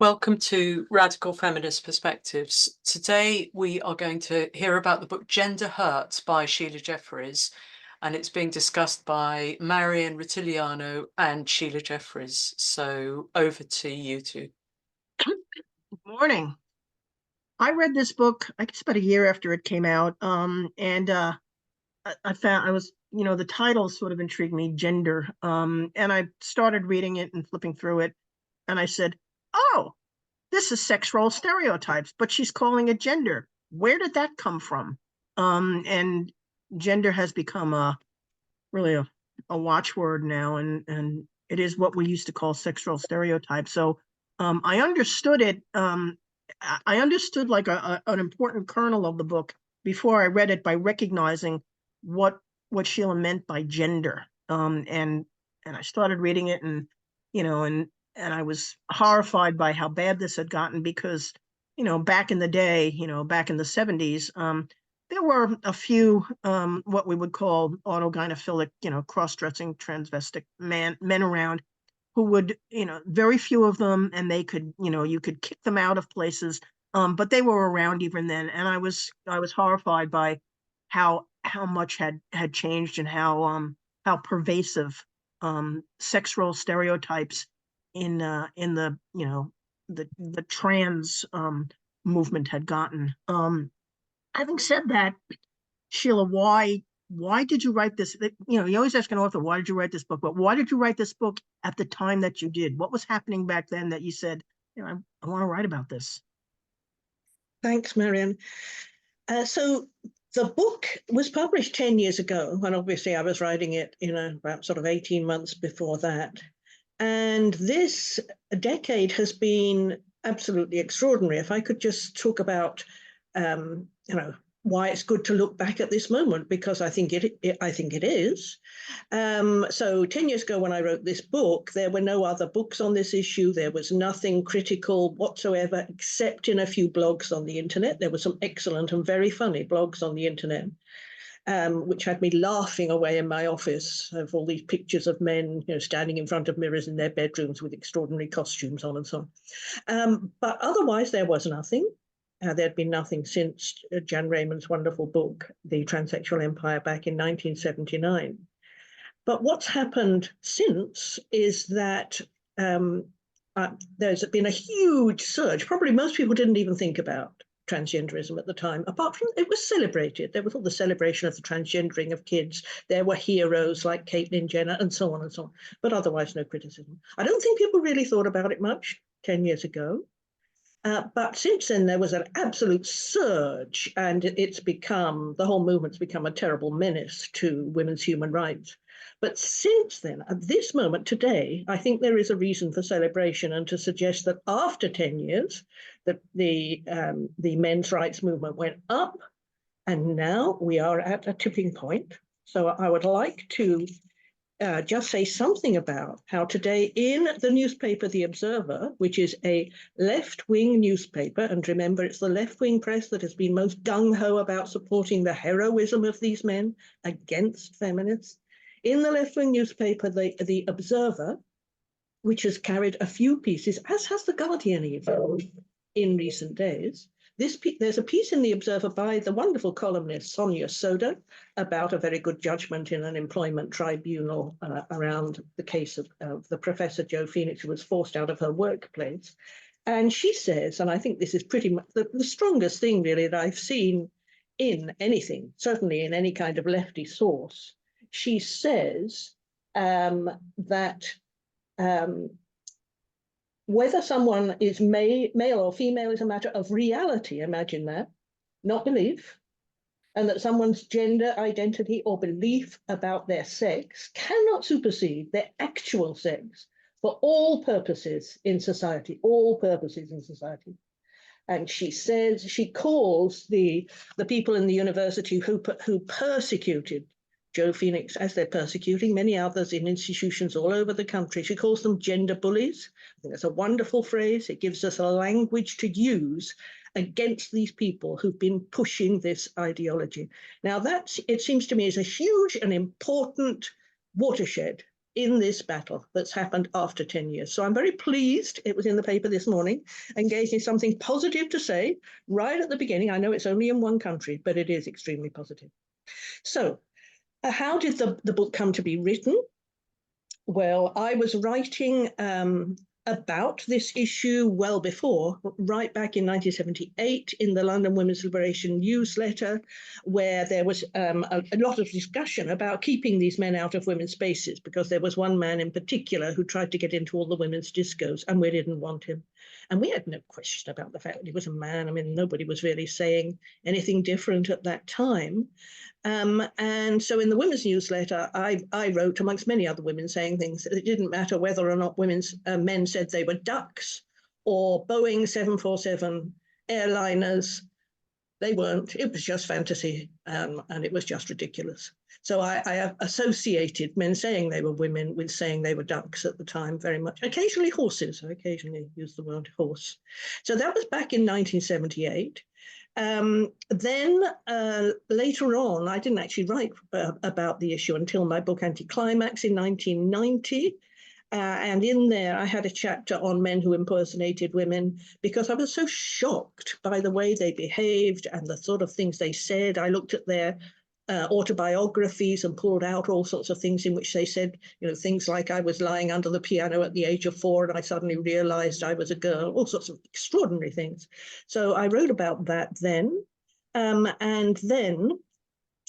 Welcome to Radical Feminist Perspectives. Today we are going to hear about the book Gender Hurt by Sheila Jeffries, and it's being discussed by Marian Rutigliano and Sheila Jeffries. So over to you two. Good morning. I read this book, I guess about a year after it came out, and I found the title sort of intrigued me, Gender, and I started reading it and flipping through it, and I said, oh, this is sex role stereotypes, but she's calling it gender. Where did that come from? And gender has become really a watchword now, and it is what we used to call sex role stereotypes. So I understood it. I understood like an important kernel of the book before I read it by recognizing what Sheila meant by gender. And I started reading it, and and I was horrified by how bad this had gotten because, back in the day, back in the 70s, there were a few what we would call autogynephilic, cross-dressing transvestic men around who would, very few of them, and they could, you could kick them out of places, but they were around even then. And I was horrified by how much had changed and how pervasive sex role stereotypes in the the trans movement had gotten. Having said that, Sheila, why did you write this? You always ask an author, why did you write this book? But why did you write this book at the time that you did? What was happening back then that you said, I want to write about this? Thanks, Marian. So the book was published 10 years ago, and obviously I was writing it, about sort of 18 months before that. And this decade has been absolutely extraordinary. If I could just talk about, why it's good to look back at this moment, because I think it is. So 10 years ago when I wrote this book, there were no other books on this issue. There was nothing critical whatsoever, except in a few blogs on the internet. There were some excellent and very funny blogs on the internet, which had me laughing away in my office of all these pictures of men, standing in front of mirrors in their bedrooms with extraordinary costumes on and so on. But otherwise, there was nothing. There'd been nothing since Jan Raymond's wonderful book, The Transsexual Empire, back in 1979. But what's happened since is that there's been a huge surge. Probably most people didn't even think about transgenderism at the time, apart from it was celebrated. There was all the celebration of the transgendering of kids. There were heroes like Caitlyn Jenner and so on and so on, but otherwise no criticism. I don't think people really thought about it much 10 years ago. But since then, there was an absolute surge, and the whole movement's become a terrible menace to women's human rights. But since then, at this moment today, I think there is a reason for celebration, and to suggest that after 10 years, that the men's rights movement went up, and now we are at a tipping point. So I would like to just say something about how today in the newspaper The Observer, which is a left-wing newspaper, and remember it's the left-wing press that has been most gung-ho about supporting the heroism of these men against feminists. In the left-wing newspaper, the Observer, which has carried a few pieces, as has the Guardian even, in recent days, there's a piece in The Observer by the wonderful columnist Sonia Soda about a very good judgment in an employment tribunal around the case of the professor Jo Phoenix, who was forced out of her workplace. And she says, and I think this is pretty much the strongest thing really that I've seen in anything, certainly in any kind of lefty source, she says that whether someone is male or female is a matter of reality, imagine that, not belief, and that someone's gender identity or belief about their sex cannot supersede their actual sex for all purposes in society, And she says, she calls the people in the university who persecuted Jo Phoenix, as they're persecuting many others in institutions all over the country, she calls them gender bullies. I think that's a wonderful phrase. It gives us a language to use against these people who've been pushing this ideology. Now that, it seems to me, is a huge and important watershed in this battle that's happened after 10 years. So I'm very pleased it was in the paper this morning and gave me something positive to say right at the beginning. I know it's only in one country, but it is extremely positive. So how did the book come to be written? Well, I was writing about this issue well before, right back in 1978 in the London Women's Liberation newsletter, where there was a lot of discussion about keeping these men out of women's spaces, because there was one man in particular who tried to get into all the women's discos and we didn't want him. And we had no question about the fact that he was a man. I mean, nobody was really saying anything different at that time. And so in the women's newsletter, I wrote, amongst many other women, saying things that it didn't matter whether or not men said they were ducks or Boeing 747 airliners. They weren't. It was just fantasy, and it was just ridiculous. So I associated men saying they were women with saying they were ducks at the time very much. Occasionally horses. I occasionally use the word horse. So that was back in 1978. Then later on, I didn't actually write about the issue until my book Anti-Climax in 1990. And in there, I had a chapter on men who impersonated women because I was so shocked by the way they behaved and the sort of things they said. I looked at their autobiographies and pulled out all sorts of things in which they said, you know, things like I was lying under the piano at the age of 4 and I suddenly realized I was a girl, all sorts of extraordinary things. So I wrote about that then. And then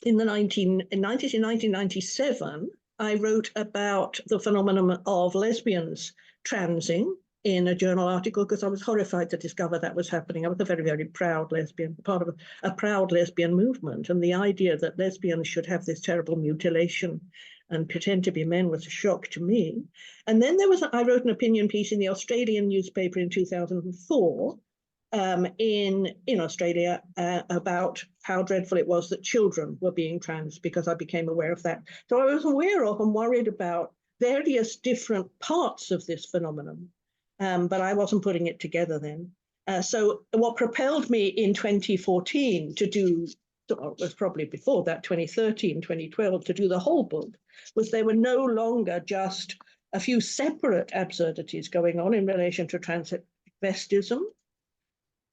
in 1997, I wrote about the phenomenon of lesbians transing in a journal article because I was horrified to discover that was happening. I was a very, very proud lesbian, part of a proud lesbian movement. And the idea that lesbians should have this terrible mutilation and pretend to be men was a shock to me. And then I wrote an opinion piece in the Australian newspaper in 2004 in Australia about how dreadful it was that children were being trans, because I became aware of that. So I was aware of and worried about various different parts of this phenomenon, but I wasn't putting it together then. So what propelled me in 2014 to do, it was probably before that, 2013, 2012, to do the whole book, was there were no longer just a few separate absurdities going on in relation to transvestism.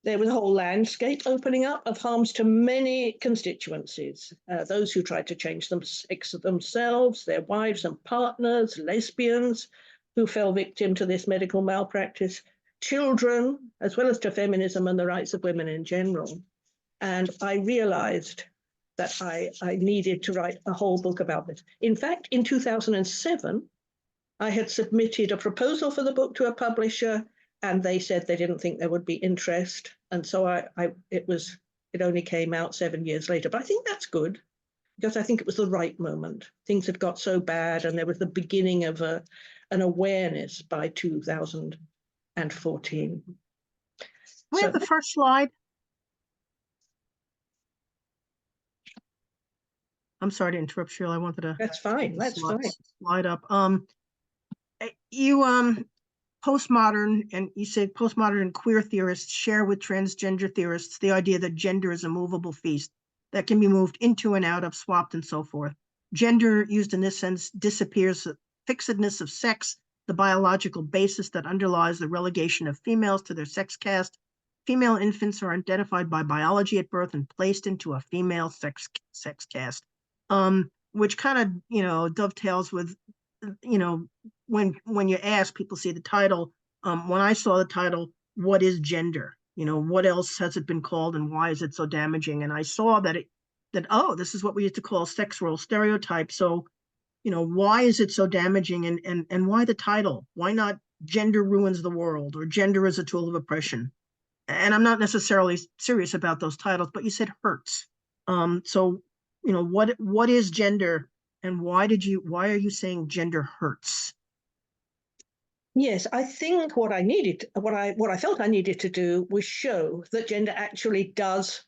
There was a whole landscape opening up of harms to many constituencies. Those who tried to change themselves, their wives and partners, lesbians who fell victim to this medical malpractice, children, as well as to feminism and the rights of women in general. And I realized that I needed to write a whole book about this. In fact, in 2007, I had submitted a proposal for the book to a publisher, and they said they didn't think there would be interest. And so it only came out 7 years later. But I think that's good, because I think it was the right moment. Things had got so bad, and there was the beginning of an awareness by 2014. We have the first slide. I'm sorry to interrupt, Sheila. I wanted to. That's fine. That's fine. Slide up. You postmodern, and you say postmodern and queer theorists share with transgender theorists the idea that gender is a movable feast that can be moved into and out of, swapped, and so forth. Gender, used in this sense, disappears. Fixedness of sex, the biological basis that underlies the relegation of females to their sex caste. Female infants are identified by biology at birth and placed into a female sex caste, which kind of, dovetails with, when you ask, people see the title. When I saw the title, what is gender? What else has it been called, and why is it so damaging? And I saw that this is what we used to call sex role stereotype. So, why is it so damaging, and why the title? Why not gender ruins the world, or gender is a tool of oppression? And I'm not necessarily serious about those titles, but you said hurts. So, what is gender, and why are you saying gender hurts? Yes, I think what I felt I needed to do was show that gender actually does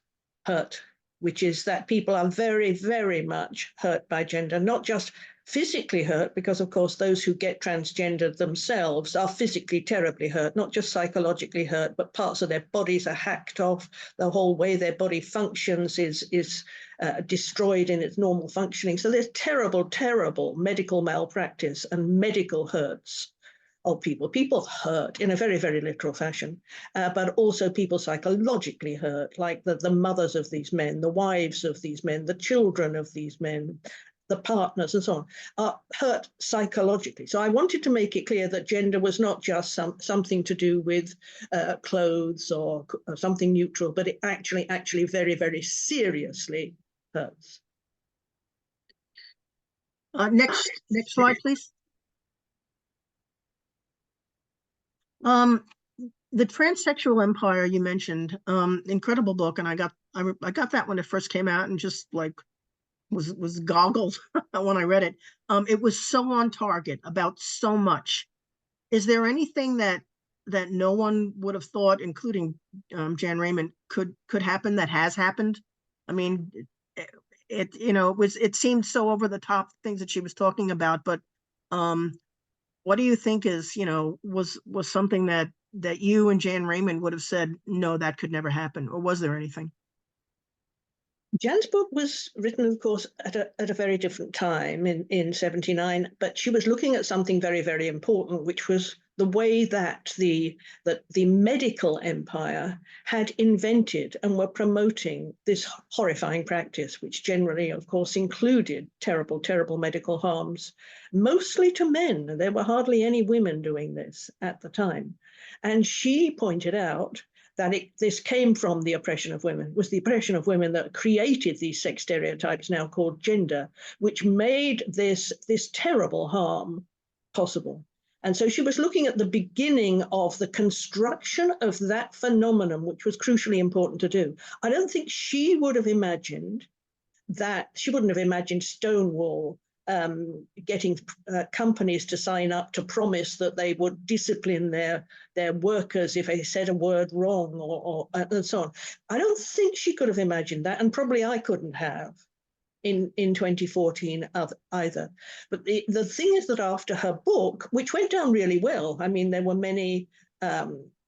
hurt, which is that people are very, very much hurt by gender, not just physically hurt, because of course those who get transgendered themselves are physically terribly hurt, not just psychologically hurt, but parts of their bodies are hacked off. The whole way their body functions is destroyed in its normal functioning. So there's terrible, terrible medical malpractice and medical hurts of people. People hurt in a very, very literal fashion, but also people psychologically hurt, like the mothers of these men, the wives of these men, the children of these men, the partners and so on, are hurt psychologically. So I wanted to make it clear that gender was not just something to do with clothes or something neutral, but it actually very, very seriously hurts. Next slide, please. The transsexual empire you mentioned, incredible book, and I got that when it first came out and just like was goggled when I read it. It was so on target about so much. Is there anything that no one would have thought, including Jan Raymond, could happen that has happened? I mean, it seemed so over the top, things that she was talking about, but what do you think is, was something that you and Jan Raymond would have said, no, that could never happen? Or was there anything? Jan's book was written, of course, at a very different time in 79, but she was looking at something very, very important, which was the way that the medical empire had invented and were promoting this horrifying practice, which generally, of course, included terrible, terrible medical harms, mostly to men. There were hardly any women doing this at the time. And she pointed out that this came from the oppression of women. It was the oppression of women that created these sex stereotypes now called gender, which made this terrible harm possible. And so she was looking at the beginning of the construction of that phenomenon, which was crucially important to do. I don't think she would have imagined that, she wouldn't have imagined Stonewall getting companies to sign up to promise that they would discipline their workers if they said a word wrong or and so on. I don't think she could have imagined that, and probably I couldn't have in 2014 either. But the thing is that after her book, which went down really well, I mean, there were many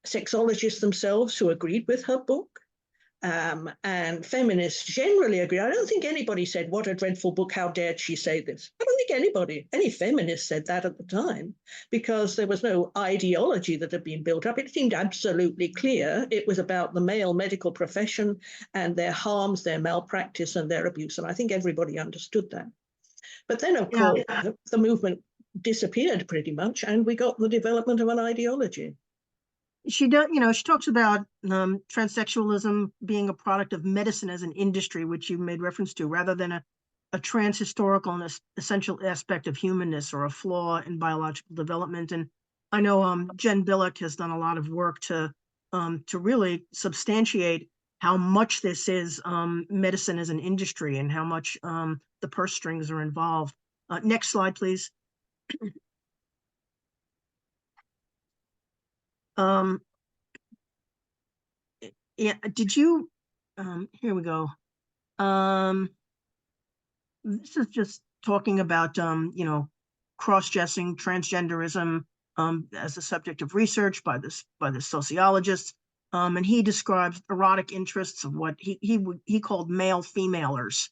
sexologists themselves who agreed with her book. And feminists generally agree. I don't think anybody said, what a dreadful book, how dared she say this? I don't think any feminist said that at the time, because there was no ideology that had been built up. It seemed absolutely clear it was about the male medical profession and their harms, their malpractice and their abuse. And I think everybody understood that. But then, of course, the movement disappeared pretty much, and we got the development of an ideology. She talks about transsexualism being a product of medicine as an industry, which you made reference to, rather than a trans-historical and essential aspect of humanness or a flaw in biological development. And I know Jen Billick has done a lot of work to really substantiate how much this is medicine as an industry and how much the purse strings are involved. Next slide, please. Yeah, did you, here we go. This is just talking about, cross-dressing, transgenderism as a subject of research by the sociologists. And he describes erotic interests of what he called male femalers,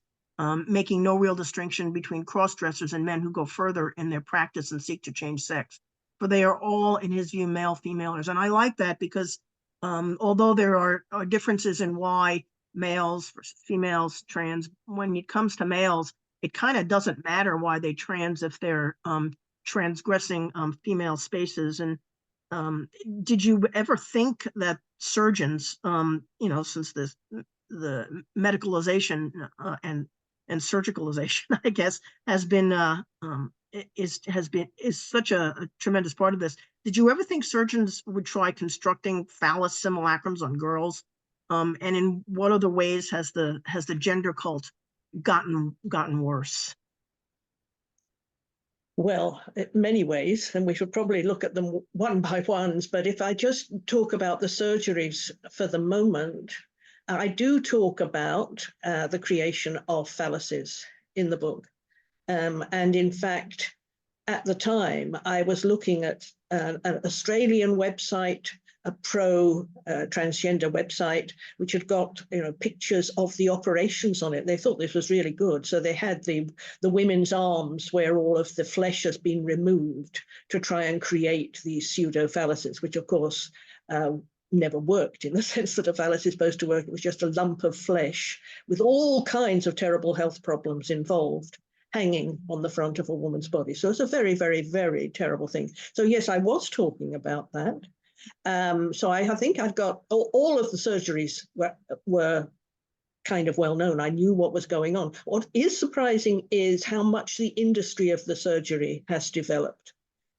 making no real distinction between cross-dressers and men who go further in their practice and seek to change sex. For they are all, in his view, male femalers. And I like that because although there are differences in why males versus females trans, when it comes to males, it kind of doesn't matter why they trans if they're transgressing female spaces. And did you ever think that surgeons, since the medicalization and surgicalization, I guess, has been is such a tremendous part of this. Did you ever think surgeons would try constructing phallus simulacrums on girls? And in what other ways has the gender cult gotten worse? Well, in many ways, and we should probably look at them one by ones, but if I just talk about the surgeries for the moment, I do talk about the creation of phalluses in the book. And in fact, at the time, I was looking at an Australian website, a pro-transgender website, which had got pictures of the operations on it. They thought this was really good. So they had the women's arms where all of the flesh has been removed to try and create these pseudo-phalluses, which of course never worked in the sense that a phallus is supposed to work. It was just a lump of flesh with all kinds of terrible health problems involved, hanging on the front of a woman's body. So it's a very, very, very terrible thing. So yes, I was talking about that. So I think I've got all of the surgeries were kind of well known. I knew what was going on. What is surprising is how much the industry of the surgery has developed.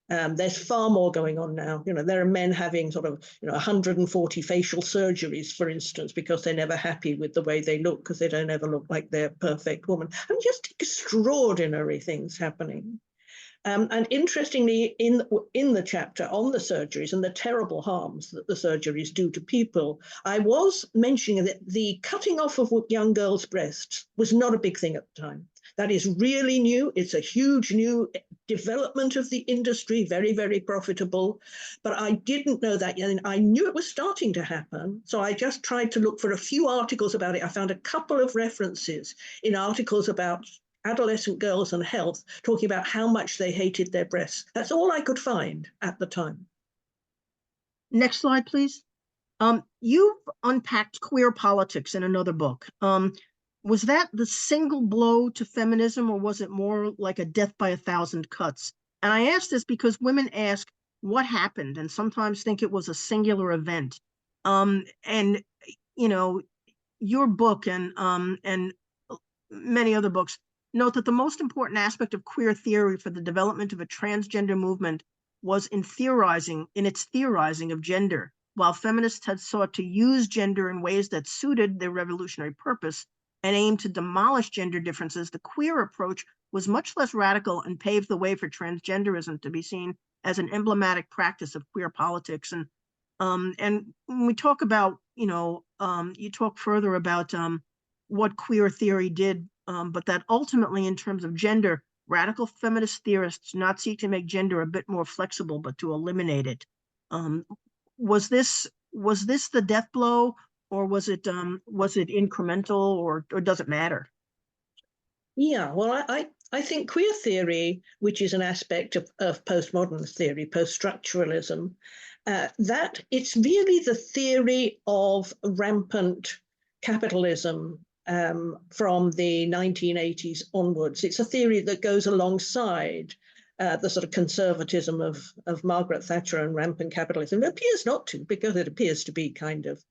There's far more going on now. There are men having sort of 140 facial surgeries, for instance, because they're never happy with the way they look, because they don't ever look like they're a perfect woman. And just extraordinary things happening. And interestingly, in the chapter on the surgeries and the terrible harms that the surgeries do to people, I was mentioning that the cutting off of young girls' breasts was not a big thing at the time. That is really new. It's a huge new development of the industry, very, very profitable. But I didn't know that yet. I knew it was starting to happen. So I just tried to look for a few articles about it. I found a couple of references in articles about adolescent girls and health, talking about how much they hated their breasts. That's all I could find at the time. Next slide, please. You've unpacked queer politics in another book. Was that the single blow to feminism, or was it more like a death by 1,000 cuts? And I ask this because women ask what happened and sometimes think it was a singular event. And your book and many other books note that the most important aspect of queer theory for the development of a transgender movement was in its theorizing of gender. While feminists had sought to use gender in ways that suited their revolutionary purpose and aimed to demolish gender differences, the queer approach was much less radical and paved the way for transgenderism to be seen as an emblematic practice of queer politics. And when we talk about, you talk further about what queer theory did, but that ultimately, in terms of gender, radical feminist theorists not seek to make gender a bit more flexible, but to eliminate it. Was this the death blow, or was it incremental, or does it matter? Yeah, well, I think queer theory, which is an aspect of postmodern theory, post-structuralism, that it's really the theory of rampant capitalism from the 1980s onwards. It's a theory that goes alongside the sort of conservatism of Margaret Thatcher and rampant capitalism. It appears not to, because it appears to be kind of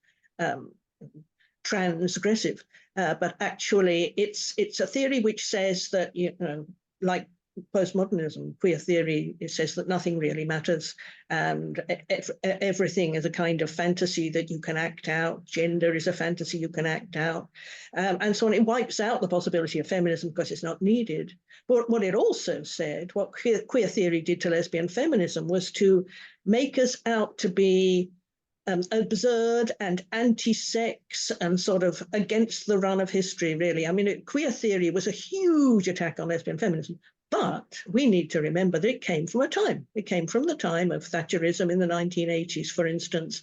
transgressive. But actually, it's a theory which says that, like postmodernism, queer theory, it says that nothing really matters, and everything is a kind of fantasy that you can act out. Gender is a fantasy you can act out, and so on. It wipes out the possibility of feminism because it's not needed. But what it also said, what queer theory did to lesbian feminism, was to make us out to be absurd and anti-sex and sort of against the run of history, really. I mean, queer theory was a huge attack on lesbian feminism. But we need to remember that it came from a time. It came from the time of Thatcherism in the 1980s, for instance,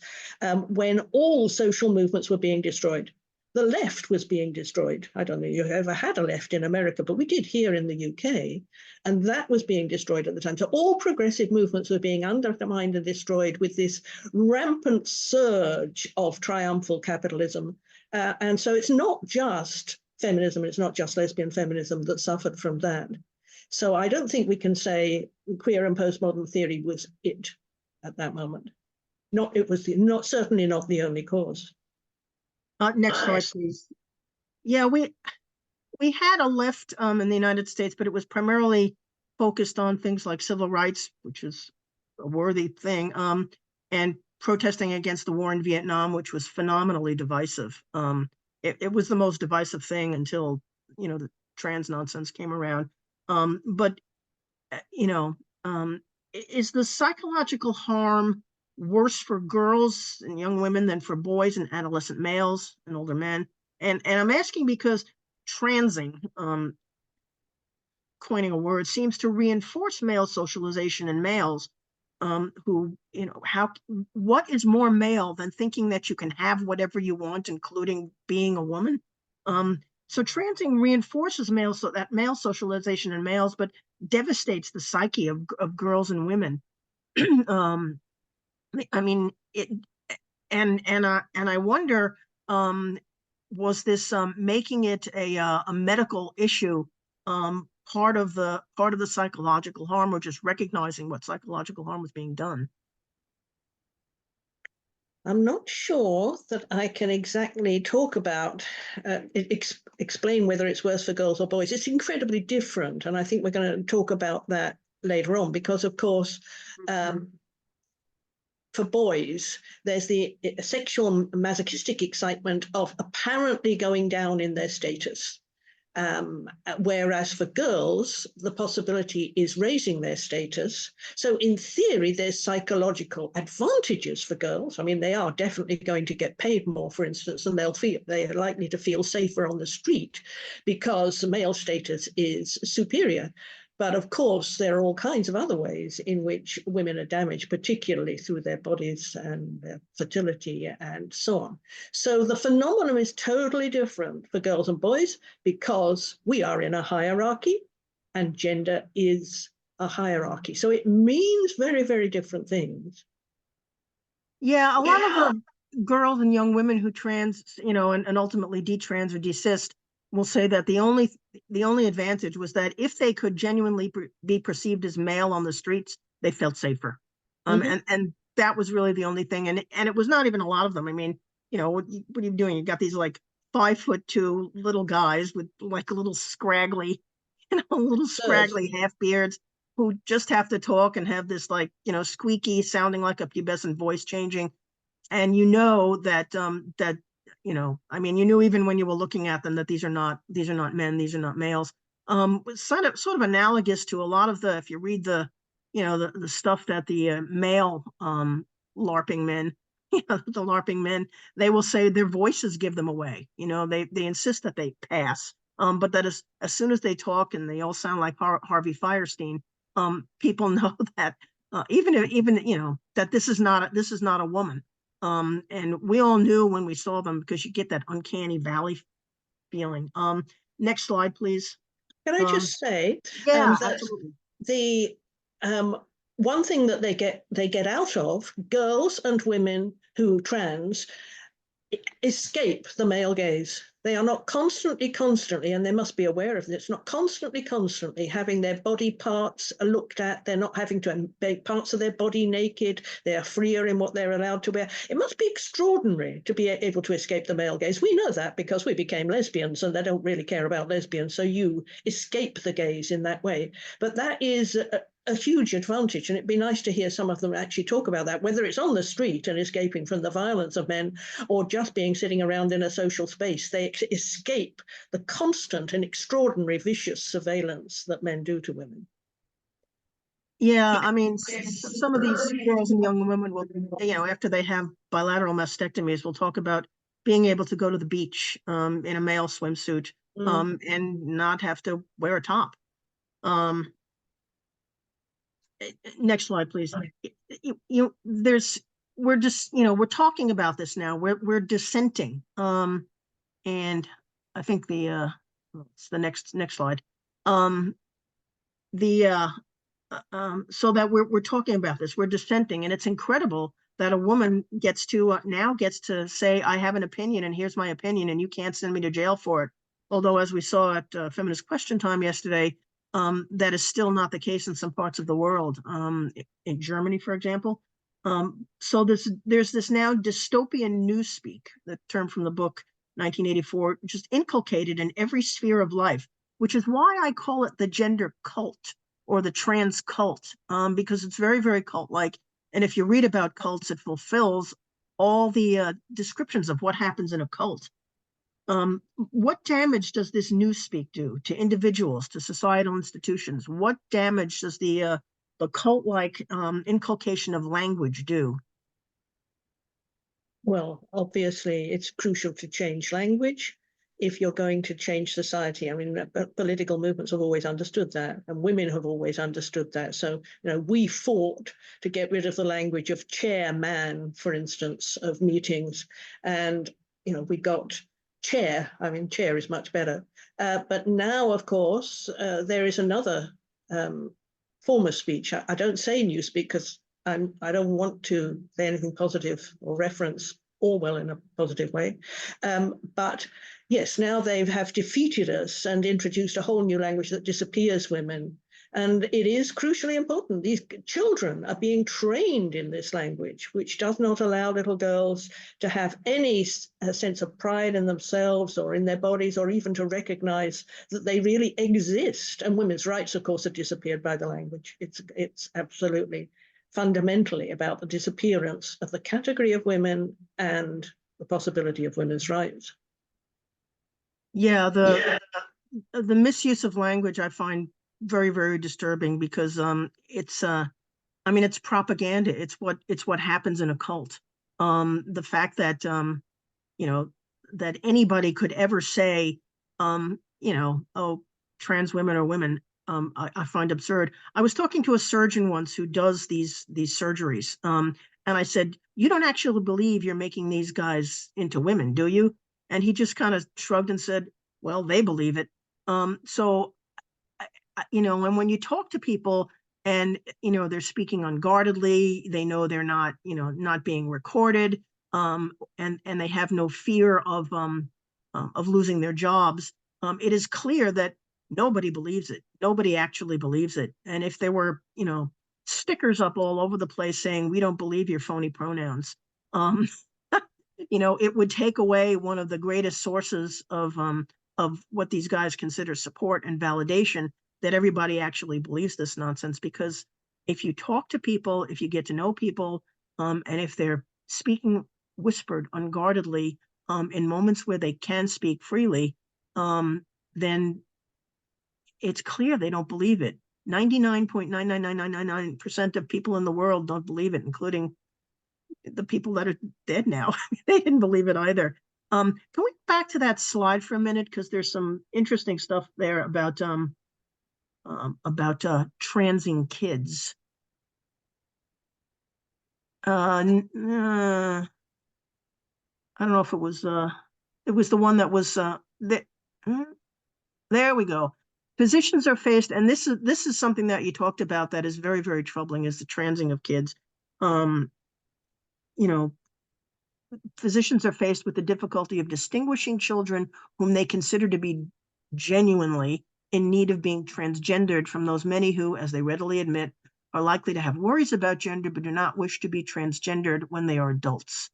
when all social movements were being destroyed. The left was being destroyed. I don't know if you ever had a left in America, but we did here in the UK, and that was being destroyed at the time. So all progressive movements were being undermined and destroyed with this rampant surge of triumphal capitalism. And so it's not just feminism, it's not just lesbian feminism that suffered from that. So I don't think we can say queer and postmodern theory was it at that moment. It was certainly not the only cause. Next slide, please. Yeah, we had a left in the United States, but it was primarily focused on things like civil rights, which is a worthy thing, and protesting against the war in Vietnam, which was phenomenally divisive. It was the most divisive thing until the trans nonsense came around. But is the psychological harm worse for girls and young women than for boys and adolescent males and older men? And I'm asking because transing, coining a word, seems to reinforce male socialization in males who, what is more male than thinking that you can have whatever you want, including being a woman? So transing reinforces that male socialization in males, but devastates the psyche of girls and women. I mean, and I wonder, was this making it a medical issue part of the psychological harm, or just recognizing what psychological harm was being done? I'm not sure that I can exactly talk about, explain whether it's worse for girls or boys. It's incredibly different. And I think we're going to talk about that later on, because, of course, for boys, there's the sexual masochistic excitement of apparently going down in their status. Whereas for girls, the possibility is raising their status. So in theory, there's psychological advantages for girls. I mean, they are definitely going to get paid more, for instance, and they're likely to feel safer on the street because male status is superior. But of course, there are all kinds of other ways in which women are damaged, particularly through their bodies and their fertility and so on. So the phenomenon is totally different for girls and boys because we are in a hierarchy and gender is a hierarchy. So it means very, very different things. Yeah, a lot of the girls and young women who trans, and ultimately detrans or desist will say that the only advantage was that if they could genuinely be perceived as male on the streets, they felt safer. And that was really the only thing. And it was not even a lot of them. I mean, what are you doing? You got these like 5'2" little guys with like a little scraggly, half beards who just have to talk and have this like, squeaky sounding like a pubescent voice changing. And that I mean, you knew even when you were looking at them that these are not men, these are not males. Sort of analogous to a lot of if you read the stuff that the male LARPing men, the LARPing men, they will say their voices give them away. They insist that they pass, but that as soon as they talk and they all sound like Harvey Fierstein, people know that even that this is not a woman. And we all knew when we saw them, because you get that uncanny valley feeling. Next slide, please. Can I just say that absolutely. The one thing that they get out of, girls and women who trans escape the male gaze. They are not constantly, and they must be aware of this, not constantly having their body parts looked at. They're not having to make parts of their body naked. They are freer in what they're allowed to wear. It must be extraordinary to be able to escape the male gaze. We know that because we became lesbians, and they don't really care about lesbians. So you escape the gaze in that way. But that is a huge advantage, and it'd be nice to hear some of them actually talk about that, whether it's on the street and escaping from the violence of men, or just being sitting around in a social space. They escape the constant and extraordinary vicious surveillance that men do to women. Yeah, I mean, some of these girls and young women will, after they have bilateral mastectomies, will talk about being able to go to the beach in a male swimsuit and not have to wear a top. Next slide, please. We're talking about this now. We're dissenting. And I think it's the next slide. So that we're talking about this, we're dissenting, and it's incredible that a woman gets to say, I have an opinion, and here's my opinion, and you can't send me to jail for it. Although, as we saw at Feminist Question Time yesterday, that is still not the case in some parts of the world, in Germany, for example. So there's this now dystopian newspeak, the term from the book 1984, just inculcated in every sphere of life, which is why I call it the gender cult or the trans cult, because it's very, very cult-like. And if you read about cults, it fulfills all the descriptions of what happens in a cult. What damage does this newspeak do to individuals, to societal institutions? What damage does the cult-like inculcation of language do? Well, obviously, it's crucial to change language. if you're going to change society. I mean, political movements have always understood that, and women have always understood that. So, we fought to get rid of the language of chairman, for instance, of meetings. And, we got chair. I mean, chair is much better. But now, of course, there is another form of speech. I don't say newspeak because I don't want to say anything positive or reference Orwell in a positive way. But yes, now they have defeated us and introduced a whole new language that disappears women. And it is crucially important. These children are being trained in this language, which does not allow little girls to have any sense of pride in themselves or in their bodies, or even to recognize that they really exist. And women's rights, of course, have disappeared by the language. It's absolutely fundamentally about the disappearance of the category of women and the possibility of women's rights. Yeah, the misuse of language I find very, very disturbing, because it's it's propaganda. It's what happens in a cult. The fact that that anybody could ever say oh, trans women are women, I find absurd. I was talking to a surgeon once who does these surgeries, and I said, you don't actually believe you're making these guys into women, do you? And he just kind of shrugged and said, well, they believe it. So and when you talk to people and, they're speaking unguardedly, they know they're not, not being recorded, and they have no fear of losing their jobs. It is clear that nobody believes it. Nobody actually believes it. And if there were, stickers up all over the place saying, we don't believe your phony pronouns, it would take away one of the greatest sources of what these guys consider support and validation, that everybody actually believes this nonsense. Because if you talk to people, if you get to know people, and if they're speaking whispered, unguardedly, in moments where they can speak freely, then it's clear they don't believe it. 99.99999% of people in the world don't believe it, including the people that are dead now. They didn't believe it either. Can we go back to that slide for a minute? Because there's some interesting stuff there about transing kids. I don't know if it was the one that was there we go. Physicians are faced, and this is something that you talked about that is very, very troubling, is the transing of kids. Physicians are faced with the difficulty of distinguishing children whom they consider to be genuinely in need of being transgendered from those many who, as they readily admit, are likely to have worries about gender but do not wish to be transgendered when they are adults.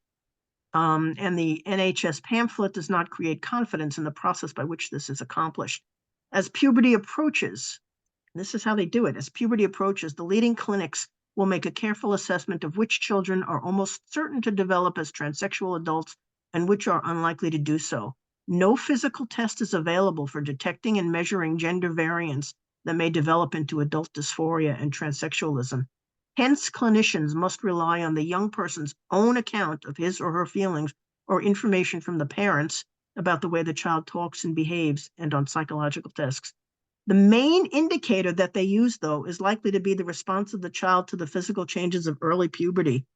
And the NHS pamphlet does not create confidence in the process by which this is accomplished. As puberty approaches, this is how they do it. As puberty approaches, the leading clinics will make a careful assessment of which children are almost certain to develop as transsexual adults and which are unlikely to do so. No physical test is available for detecting and measuring gender variants that may develop into adult dysphoria and transsexualism. Hence, clinicians must rely on the young person's own account of his or her feelings or information from the parents about the way the child talks and behaves, and on psychological tests. The main indicator that they use, though, is likely to be the response of the child to the physical changes of early puberty.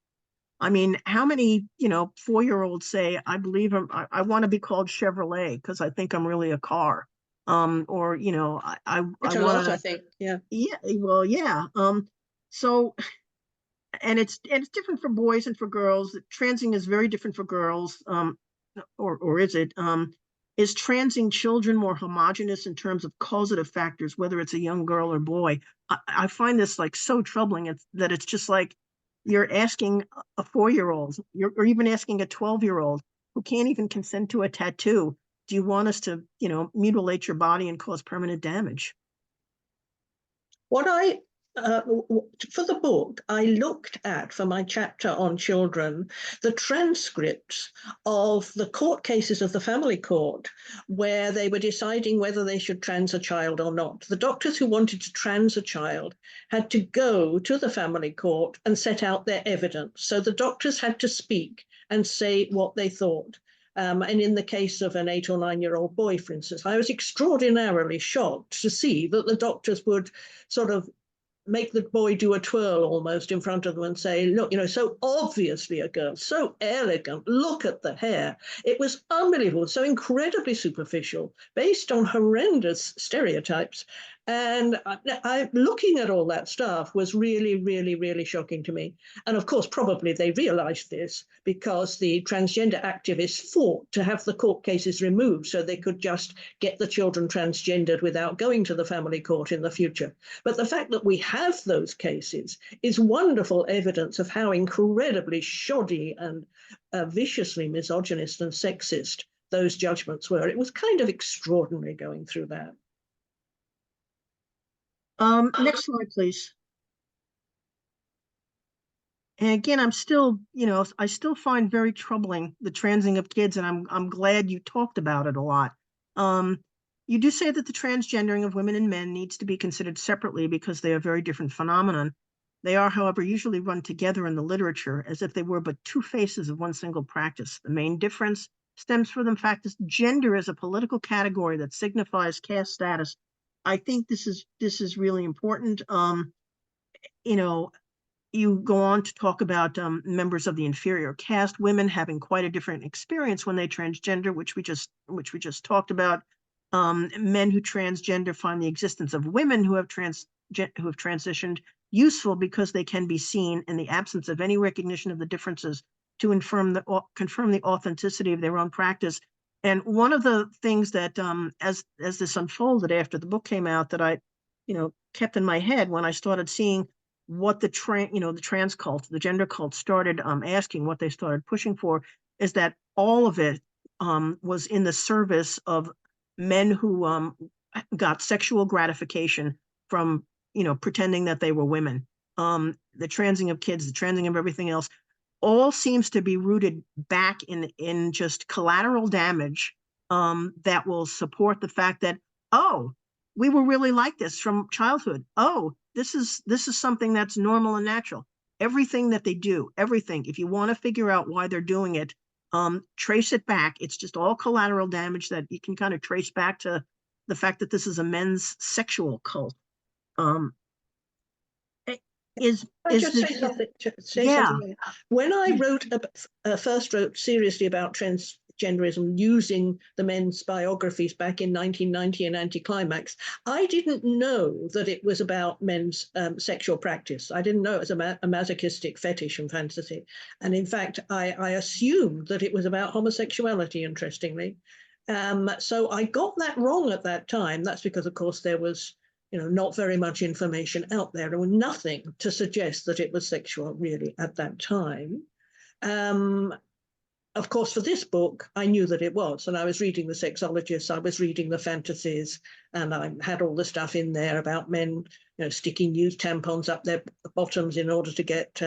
I mean, how many, 4-year-olds say, I believe I want to be called Chevrolet because I think I'm really a car. Or, I want to, I think, yeah. Yeah, well, yeah. So, and it's different for boys and for girls. Transing is very different for girls. Or is it? Is transing children more homogenous in terms of causative factors, whether it's a young girl or boy? I find this so troubling. That it's just like you're asking a 4-year-old, or even asking a 12-year-old who can't even consent to a tattoo, do you want us to, mutilate your body and cause permanent damage? What for the book, I looked at, for my chapter on children, the transcripts of the court cases of the family court where they were deciding whether they should trans a child or not. The doctors who wanted to trans a child had to go to the family court and set out their evidence. So the doctors had to speak and say what they thought. And in the case of an 8 or 9-year-old boy, for instance, I was extraordinarily shocked to see that the doctors would sort of make the boy do a twirl almost in front of them and say, look, so obviously a girl, so elegant, look at the hair. It was unbelievable, so incredibly superficial, based on horrendous stereotypes. And looking at all that stuff was really, really, really shocking to me. And of course, probably they realized this because the transgender activists fought to have the court cases removed so they could just get the children transgendered without going to the family court in the future. But the fact that we have those cases is wonderful evidence of how incredibly shoddy and viciously misogynist and sexist those judgments were. It was kind of extraordinary going through that. Next slide, please. And again, I'm still, I still find very troubling the transing of kids, and I'm glad you talked about it a lot. You do say that the transgendering of women and men needs to be considered separately because they are very different phenomenon. They are, however, usually run together in the literature as if they were but two faces of one single practice. The main difference stems from the fact that gender is a political category that signifies caste status. I think this is really important. You go on to talk about members of the inferior caste, women having quite a different experience when they transgender, which we just talked about. Men who transgender find the existence of women who have transitioned useful because they can be seen in the absence of any recognition of the differences to confirm the authenticity of their own practice. And one of the things that, as this unfolded after the book came out, that I, kept in my head when I started seeing what the trans cult, the gender cult started asking, what they started pushing for, is that all of it was in the service of men who got sexual gratification from, pretending that they were women. The transing of kids, the transing of everything else, all seems to be rooted back in just collateral damage that will support the fact that, oh, we were really like this from childhood. Oh, this is something that's normal and natural. Everything that they do, everything, if you want to figure out why they're doing it, trace it back. It's just all collateral damage that you can kind of trace back to the fact that this is a men's sexual cult. Say something. When I first wrote seriously about transgenderism using the men's biographies back in 1990 in Anticlimax, I didn't know that it was about men's sexual practice. I didn't know it was a masochistic fetish and fantasy. And in fact, I assumed that it was about homosexuality, interestingly. So I got that wrong at that time. That's because, of course, there was not very much information out there. There was nothing to suggest that it was sexual really at that time. Of course, for this book, I knew that it was, and I was reading the sexologists, I was reading the fantasies, and I had all the stuff in there about men, sticking used tampons up their bottoms in order to get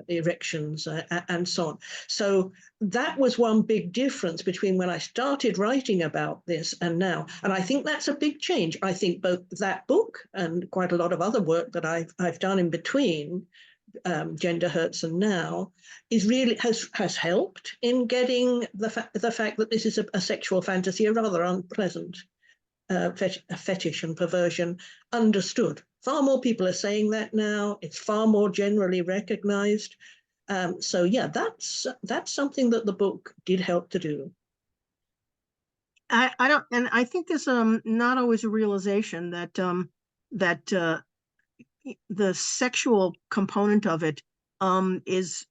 erections and so on. So that was one big difference between when I started writing about this and now. And I think that's a big change. I think both that book and quite a lot of other work that I've done in between Gender Hurts and Now is really has helped in getting the fact that this is a sexual fantasy, a rather unpleasant fetish and perversion, understood. Far more people are saying that now. It's far more generally recognized. So yeah, that's something that the book did help to do. I think there's not always a realization that the sexual component of it is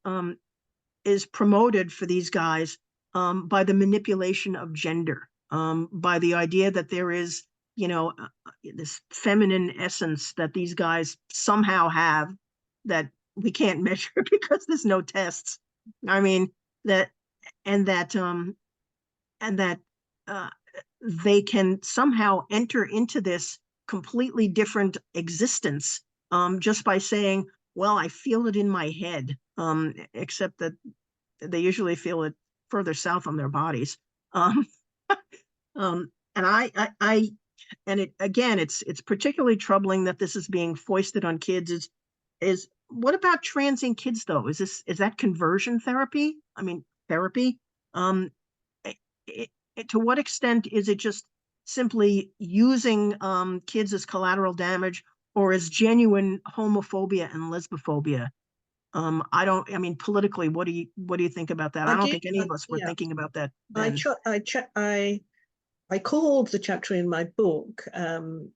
promoted for these guys by the manipulation of gender, by the idea that there is, this feminine essence that these guys somehow have that we can't measure because there's no tests. I mean, that they can somehow enter into this completely different existence just by saying, well, I feel it in my head, except that they usually feel it further south on their bodies. And it's particularly troubling that this is being foisted on kids. Is what about transing kids though? Is that conversion therapy? I mean, therapy. to what extent is it just simply using kids as collateral damage, or as genuine homophobia and lesbophobia? I mean, politically, what do you think about that? I don't think any of us were thinking about that then. I called the chapter in my book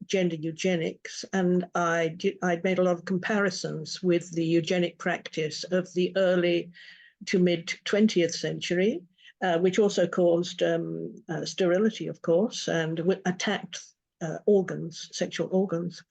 Gender Eugenics, and I'd made a lot of comparisons with the eugenic practice of the early to mid 20th century, which also caused sterility, of course, and attacked organs, sexual organs.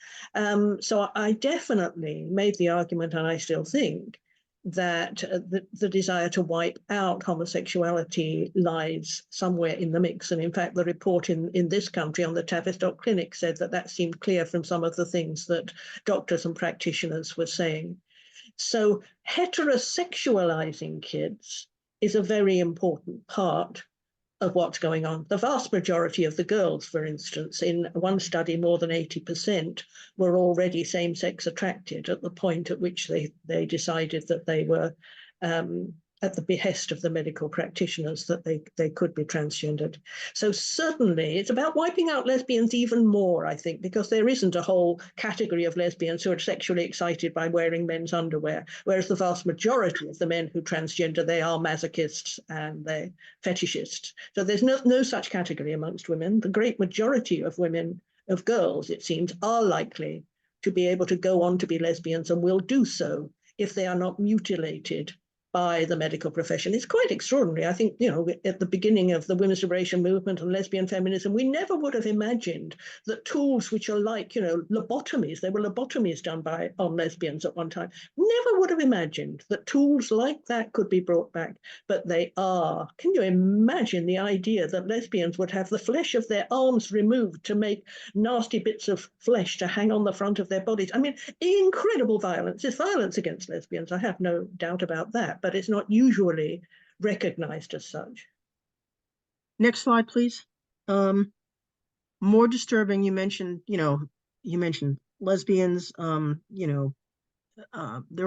So I definitely made the argument, and I still think, that the desire to wipe out homosexuality lies somewhere in the mix. And in fact, the report in this country on the Tavistock Clinic said that seemed clear from some of the things that doctors and practitioners were saying. So heterosexualizing kids is a very important part of what's going on. The vast majority of the girls, for instance, in one study, more than 80% were already same-sex attracted at the point at which they decided that they were at the behest of the medical practitioners that they could be transgendered. So certainly it's about wiping out lesbians even more, I think, because there isn't a whole category of lesbians who are sexually excited by wearing men's underwear, whereas the vast majority of the men who transgender, they are masochists and they're fetishists. So there's no such category amongst women. The great majority of women, of girls, it seems, are likely to be able to go on to be lesbians and will do so if they are not mutilated by the medical profession. It's quite extraordinary. I think, at the beginning of the women's liberation movement and lesbian feminism, we never would have imagined that tools which are like, lobotomies, there were lobotomies done on lesbians at one time, never would have imagined that tools like that could be brought back, but they are. Can you imagine the idea that lesbians would have the flesh of their arms removed to make nasty bits of flesh to hang on the front of their bodies? I mean, incredible violence. It's violence against lesbians, I have no doubt about that, but it's not usually recognized as such. Next slide, please. More disturbing, you mentioned lesbians, there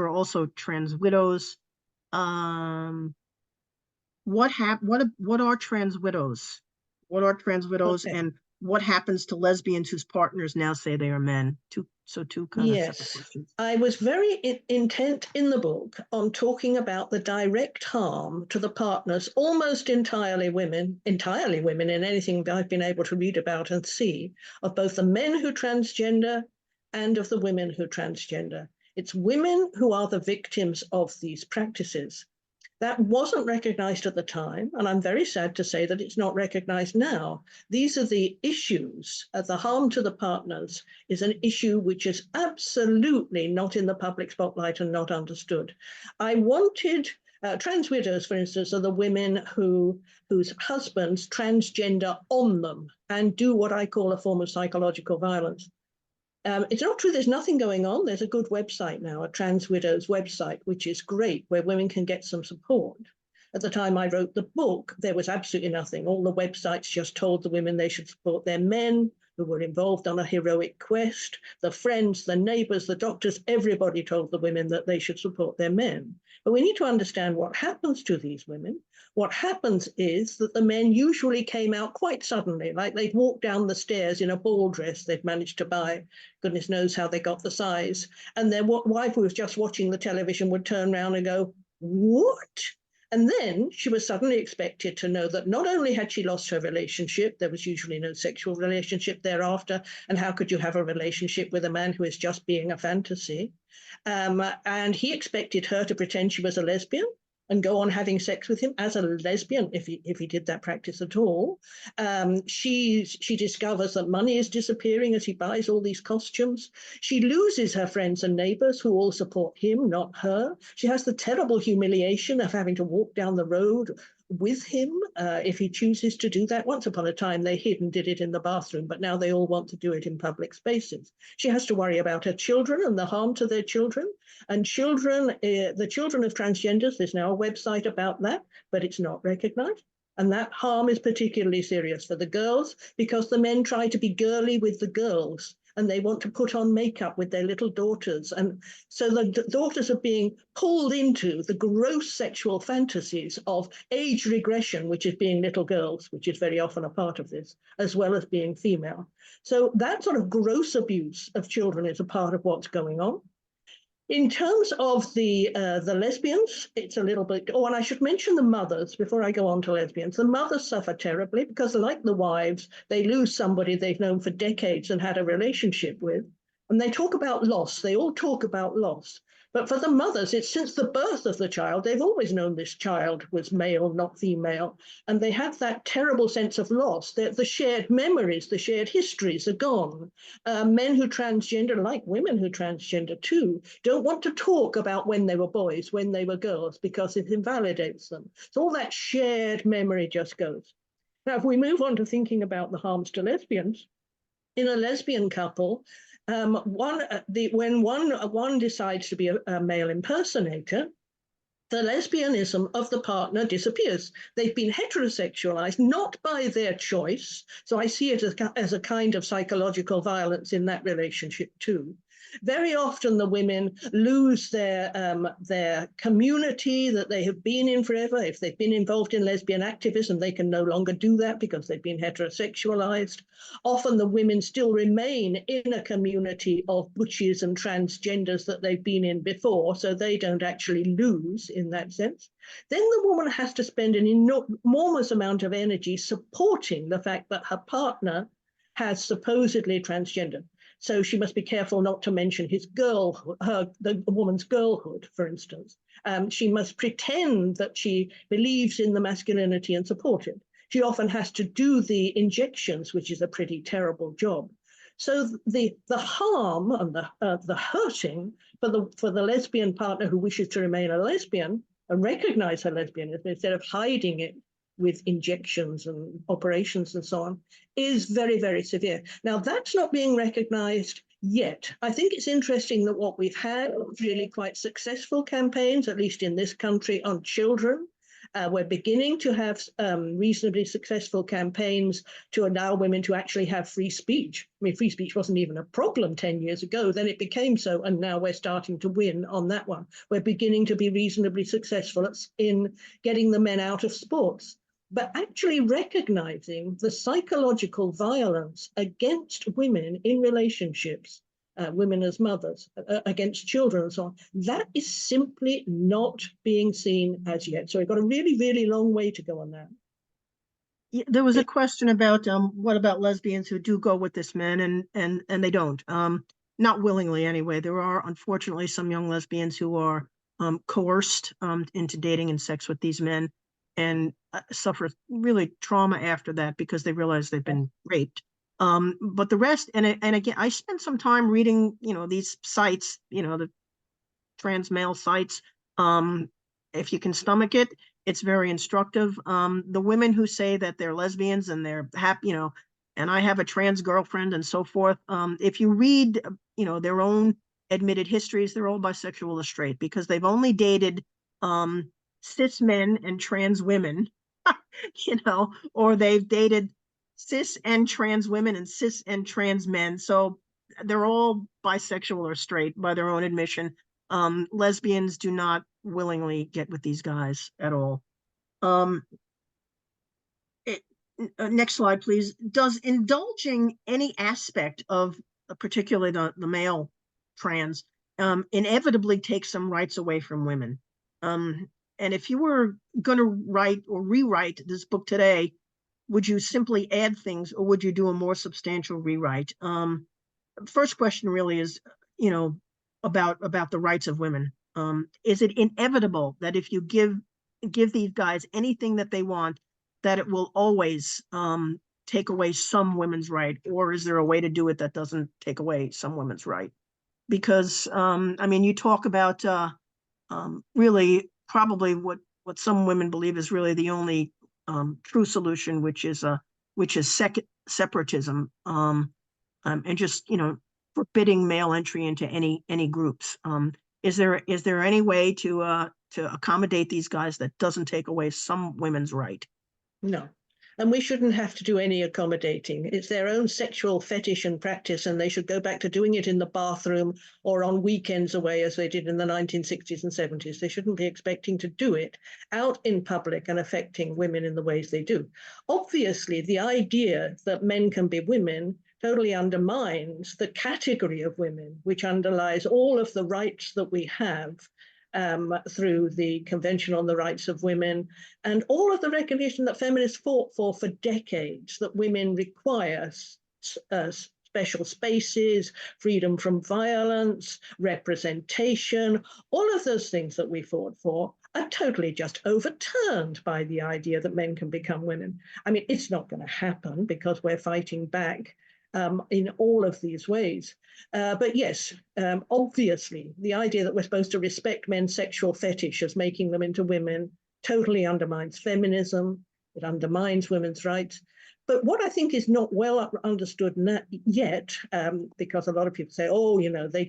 are also trans widows. What are trans widows? What are trans widows, okay, and what happens to lesbians whose partners now say they are men? Two kind of separate questions. I was very intent in the book on talking about the direct harm to the partners, almost entirely women in anything I've been able to read about and see, of both the men who transgender and of the women who transgender. It's women who are the victims of these practices. That wasn't recognized at the time, and I'm very sad to say that it's not recognized now. These are the issues. The harm to the partners is an issue which is absolutely not in the public spotlight and not understood. I wanted trans widows, for instance, are the women whose husbands transgender on them and do what I call a form of psychological violence. It's not true there's nothing going on. There's a good website now, a trans widows website, which is great, where women can get some support. At the time I wrote the book, there was absolutely nothing. All the websites just told the women they should support their men who were involved on a heroic quest. The friends, the neighbors, the doctors, everybody told the women that they should support their men. But we need to understand what happens to these women. What happens is that the men usually came out quite suddenly, like they'd walk down the stairs in a ball dress they'd managed to buy. Goodness knows how they got the size. And their wife, who was just watching the television, would turn around and go, "What?" And then she was suddenly expected to know that not only had she lost her relationship, there was usually no sexual relationship thereafter, and how could you have a relationship with a man who is just being a fantasy? And he expected her to pretend she was a lesbian and go on having sex with him as a lesbian, if he did that practice at all. She discovers that money is disappearing as he buys all these costumes. She loses her friends and neighbors who all support him, not her. She has the terrible humiliation of having to walk down the road with him if he chooses to do that. Once upon a time, they hid and did it in the bathroom, but now they all want to do it in public spaces. She has to worry about her children and the harm to their children. And the children of transgenders, there's now a website about that, but it's not recognized. And that harm is particularly serious for the girls because the men try to be girly with the girls and they want to put on makeup with their little daughters. And so the daughters are being pulled into the gross sexual fantasies of age regression, which is being little girls, which is very often a part of this, as well as being female. So that sort of gross abuse of children is a part of what's going on. In terms of the lesbians, it's a little bit, oh, and I should mention the mothers before I go on to lesbians. The mothers suffer terribly because, like the wives, they lose somebody they've known for decades and had a relationship with. And they talk about loss. They all talk about loss. But for the mothers, it's since the birth of the child, they've always known this child was male, not female. And they have that terrible sense of loss. The shared memories, the shared histories are gone. Men who transgender, like women who transgender too, don't want to talk about when they were boys, when they were girls, because it invalidates them. So all that shared memory just goes. Now, if we move on to thinking about the harms to lesbians, in a lesbian couple, when one decides to be a male impersonator, the lesbianism of the partner disappears. They've been heterosexualized, not by their choice. So I see it as a kind of psychological violence in that relationship too. Very often the women lose their community that they have been in forever. If they've been involved in lesbian activism, they can no longer do that because they've been heterosexualized. Often the women still remain in a community of butchies and transgenders that they've been in before, so they don't actually lose in that sense. Then the woman has to spend an enormous amount of energy supporting the fact that her partner has supposedly transgender. So she must be careful not to mention the woman's girlhood, for instance. She must pretend that she believes in the masculinity and support it. She often has to do the injections, which is a pretty terrible job. So the harm and the hurting for the lesbian partner who wishes to remain a lesbian and recognize her lesbianism instead of hiding it with injections and operations and so on, is very, very severe. Now, that's not being recognized yet. I think it's interesting that what we've had really quite successful campaigns, at least in this country, on children. We're beginning to have reasonably successful campaigns to allow women to actually have free speech. I mean, free speech wasn't even a problem 10 years ago, then it became so, and now we're starting to win on that one. We're beginning to be reasonably successful in getting the men out of sports, but actually recognizing the psychological violence against women in relationships, women as mothers, against children and so on, that is simply not being seen as yet. So we've got a really, really long way to go on that. Yeah, there was a question about what about lesbians who do go with this man and they don't, not willingly anyway. There are unfortunately some young lesbians who are coerced into dating and sex with these men and suffer really trauma after that because they realize they've been raped. But the rest, and again, I spent some time reading, these sites, the trans male sites. If you can stomach it, it's very instructive. The women who say that they're lesbians and they're happy, and I have a trans girlfriend and so forth. If you read, their own admitted histories, they're all bisexual or straight because they've only dated cis men and trans women, or they've dated cis and trans women and cis and trans men. So they're all bisexual or straight by their own admission. Lesbians do not willingly get with these guys at all. Next slide, please. Does indulging any aspect of particularly the male trans inevitably take some rights away from women? And if you were going to write or rewrite this book today, would you simply add things or would you do a more substantial rewrite? First question really is, about the rights of women. Is it inevitable that if you give these guys anything that they want, that it will always take away some women's right? Or is there a way to do it that doesn't take away some women's right? Because, you talk about really probably what some women believe is really the only true solution, which is separatism, and just forbidding male entry into any groups. Is there any way to accommodate these guys that doesn't take away some women's right? No. And we shouldn't have to do any accommodating. It's their own sexual fetish and practice, and they should go back to doing it in the bathroom or on weekends away, as they did in the 1960s and 70s. They shouldn't be expecting to do it out in public and affecting women in the ways they do. Obviously, the idea that men can be women totally undermines the category of women, which underlies all of the rights that we have through the Convention on the Rights of Women, and all of the recognition that feminists fought for decades, that women require special spaces, freedom from violence, representation, all of those things that we fought for are totally just overturned by the idea that men can become women. I mean, it's not going to happen because we're fighting back in all of these ways. But yes, obviously, the idea that we're supposed to respect men's sexual fetish as making them into women totally undermines feminism. It undermines women's rights. But what I think is not well understood yet, because a lot of people say, oh, you know, they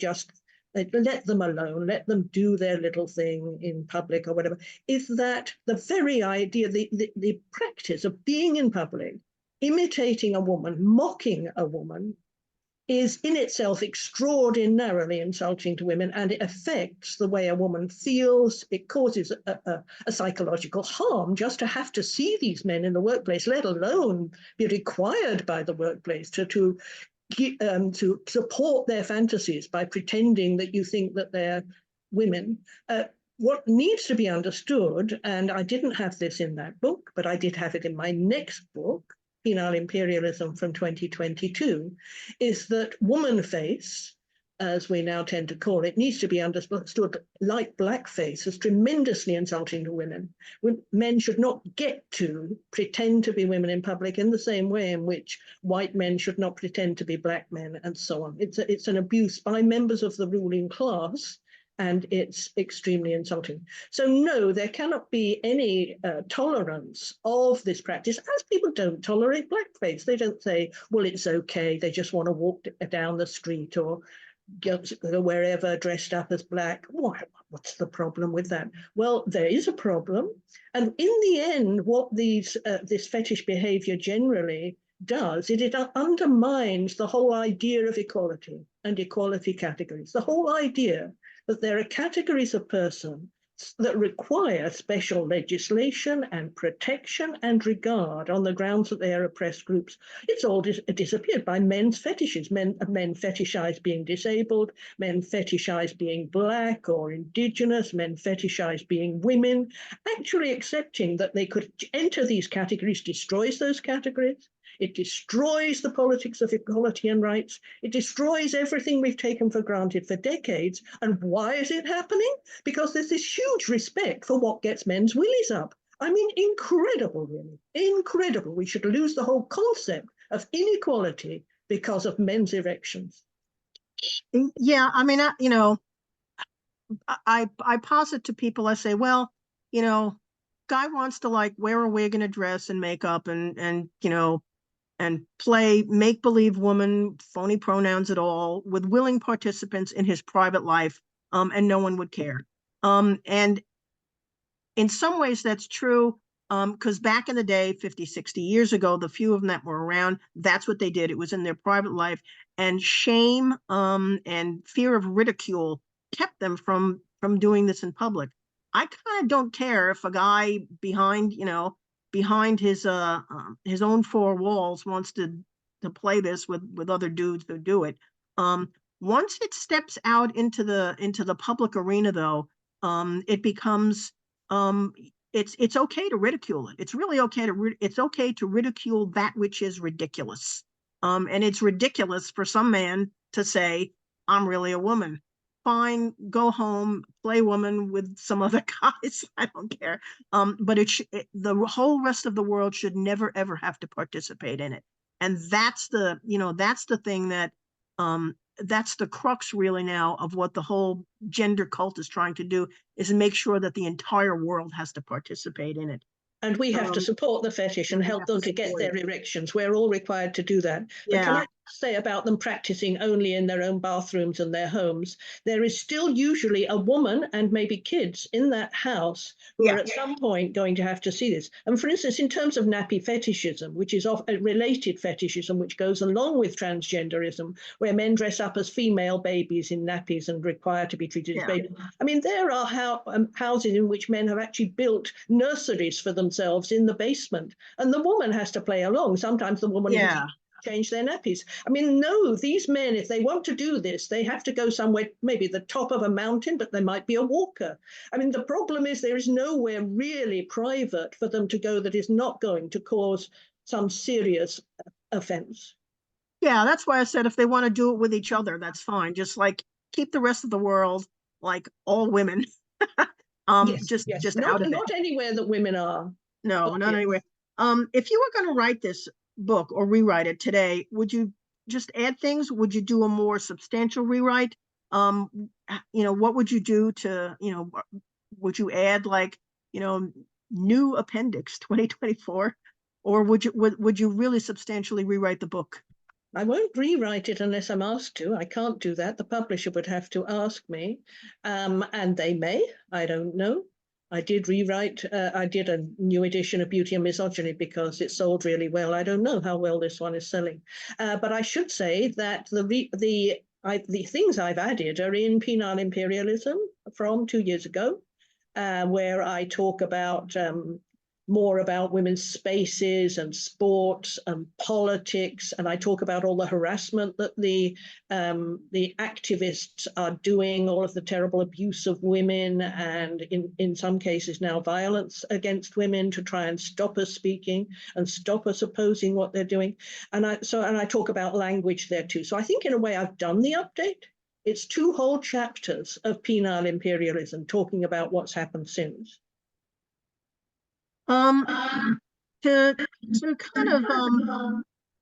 let them alone, let them do their little thing in public or whatever, is that the very idea, the practice of being in public, imitating a woman, mocking a woman, is in itself extraordinarily insulting to women, and it affects the way a woman feels. It causes a psychological harm just to have to see these men in the workplace, let alone be required by the workplace to support their fantasies by pretending that you think that they're women. What needs to be understood, and I didn't have this in that book, but I did have it in my next book, Penile Imperialism from 2022, is that Womanface, as we now tend to call it, needs to be understood like blackface as tremendously insulting to women. Men should not get to pretend to be women in public in the same way in which white men should not pretend to be black men, and so on. It's an abuse by members of the ruling class, and it's extremely insulting. So no, there cannot be any tolerance of this practice, as people don't tolerate blackface. They don't say, well, it's okay, they just want to walk down the street or go wherever dressed up as black. What's the problem with that? Well, there is a problem. And in the end, what this fetish behavior generally does, it undermines the whole idea of equality and equality categories. The whole idea that there are categories of persons that require special legislation and protection and regard on the grounds that they are oppressed groups. It's all disappeared by men's fetishes. Men fetishize being disabled, men fetishize being black or indigenous, men fetishize being women. Actually accepting that they could enter these categories destroys those categories. It destroys the politics of equality and rights. It destroys everything we've taken for granted for decades. And why is it happening? Because there's this huge respect for what gets men's willies up. I mean, incredible, really. Incredible. We should lose the whole concept of inequality because of men's erections. Yeah, I mean, I posit to people, I say, well, guy wants to like wear a wig and a dress and makeup and play make-believe woman, phony pronouns at all, with willing participants in his private life, and no one would care. And in some ways that's true, because back in the day, 50, 60 years ago, the few of them that were around, that's what they did. It was in their private life, and shame and fear of ridicule kept them from doing this in public. I kind of don't care if a guy behind his own four walls wants to play this with other dudes who do it. Once it steps out into the public arena, though, it becomes it's okay to ridicule it. It's really okay to ridicule that which is ridiculous. And it's ridiculous for some man to say, I'm really a woman. Fine, go home, play woman with some other guys. I don't care. But the whole rest of the world should never, ever have to participate in it. And that's the thing that's the crux really now of what the whole gender cult is trying to do, is make sure that the entire world has to participate in it. And we have to support the fetish and help them to get their erections. We're all required to do that. But yeah. say about them practicing only in their own bathrooms and their homes, there is still usually a woman and maybe kids in that house who are at some point going to have to see this. And for instance, in terms of nappy fetishism, which is a related fetishism, which goes along with transgenderism, where men dress up as female babies in nappies and require to be treated as babies. I mean, there are houses in which men have actually built nurseries for themselves in the basement, and the woman has to play along. Sometimes the woman change their nappies. I mean, no, these men, if they want to do this, they have to go somewhere, maybe the top of a mountain, but they might be a walker. I mean, the problem is there is nowhere really private for them to go that is not going to cause some serious offense. Yeah, that's why I said if they want to do it with each other, that's fine. Just like keep the rest of the world like all women. Just out of it. Not anywhere that women are. No, not anywhere. If you were going to write this book or rewrite it today, would you just add things? Would you do a more substantial rewrite? You know, what would you do to, you know, would you add like, you know, new appendix 2024, or would you really substantially rewrite the book? I won't rewrite it unless I'm asked to. I can't do that. The publisher would have to ask me, and they may. I don't know. I did rewrite, I did a new edition of Beauty and Misogyny because it sold really well. I don't know how well this one is selling. But I should say that the things I've added are in Penile Imperialism from 2 years ago, where I talk about more about women's spaces and sports and politics, and I talk about all the harassment that the activists are doing, all of the terrible abuse of women, and in some cases now violence against women to try and stop us speaking and stop us opposing what they're doing. And I talk about language there too. So I think in a way I've done the update. It's 2 whole chapters of penile imperialism talking about what's happened since. To kind of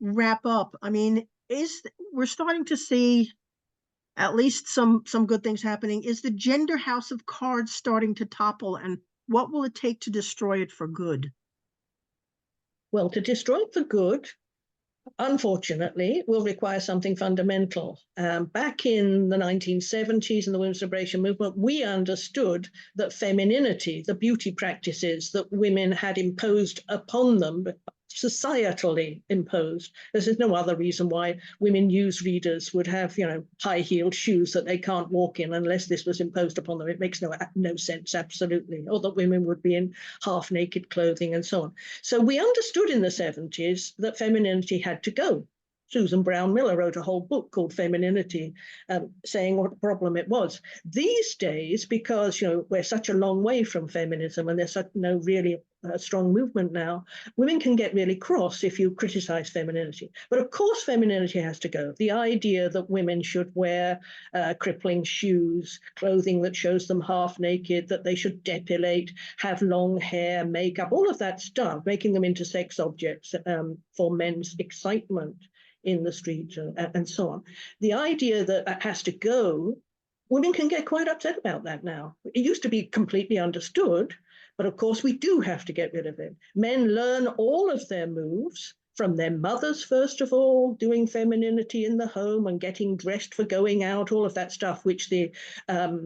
wrap up, I mean, we're starting to see at least some good things happening. Is the gender house of cards starting to topple, and what will it take to destroy it for good? Well, to destroy it for good, unfortunately, will require something fundamental. Back in the 1970s in the women's liberation movement, we understood that femininity, the beauty practices that women had imposed upon them, societally imposed. There's no other reason why women newsreaders would have, you know, high-heeled shoes that they can't walk in unless this was imposed upon them. It makes no sense, absolutely. Or that women would be in half-naked clothing and so on. So we understood in the 70s that femininity had to go. Susan Brown Miller wrote a whole book called Femininity, saying what a problem it was. These days, because, you know, we're such a long way from feminism and there's no really strong movement now, women can get really cross if you criticize femininity. But of course, femininity has to go. The idea that women should wear crippling shoes, clothing that shows them half naked, that they should depilate, have long hair, makeup, all of that stuff, making them into sex objects for men's excitement in the street and so on. The idea that that has to go, women can get quite upset about that now. It used to be completely understood, but of course we do have to get rid of it. Men learn all of their moves from their mothers, first of all, doing femininity in the home and getting dressed for going out, all of that stuff, which the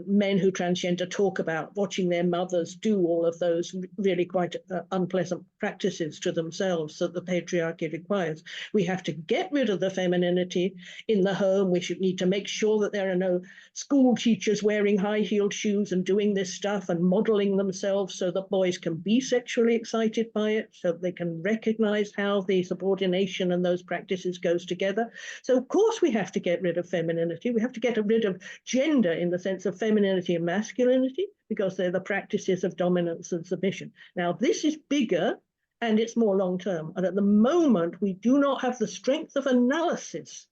men who transgender talk about, watching their mothers do all of those really quite unpleasant practices to themselves that the patriarchy requires. We have to get rid of the femininity in the home. We should need to make sure that there are no school teachers wearing high-heeled shoes and doing this stuff and modeling themselves so that boys can be sexually excited by it, so they can recognize how the subordination and those practices goes together. So of course we have to get rid of femininity. We have to get rid of gender in the sense of femininity and masculinity, because they're the practices of dominance and submission. Now this is bigger and it's more long-term. And at the moment, we do not have the strength of analysis